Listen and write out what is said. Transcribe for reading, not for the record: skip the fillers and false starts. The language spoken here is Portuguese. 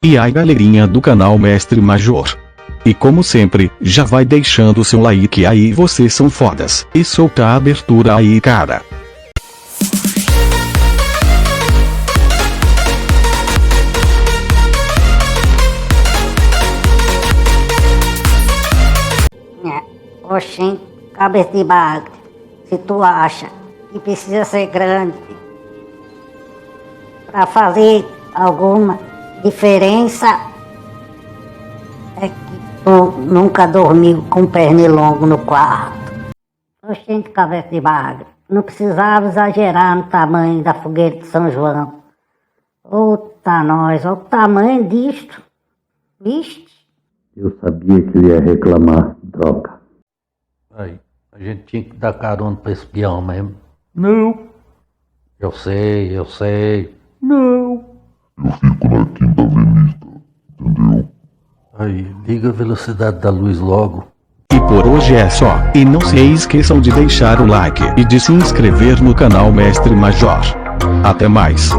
E aí galerinha do canal Mestre Major. E como sempre, já vai deixando seu like aí, vocês são fodas. E solta a abertura aí, cara. Oxente, cabeça de bagre, se tu acha que precisa ser grande para fazer alguma diferença, é que tu nunca dormiu com pernilongo no quarto. Oxente, cabeça de bagre, não precisava exagerar no tamanho da fogueira de São João. Ô, nós, olha o tamanho disto, viste? Eu sabia que ele ia reclamar, droga. Aí, a gente tinha que dar carona pra esse peão mesmo. Não. Eu sei. Não. Eu fico na Quinta Avenida, entendeu? Aí, liga a velocidade da luz logo. E por hoje é só. E não se esqueçam de deixar o like e de se inscrever no canal Mestre Major. Até mais.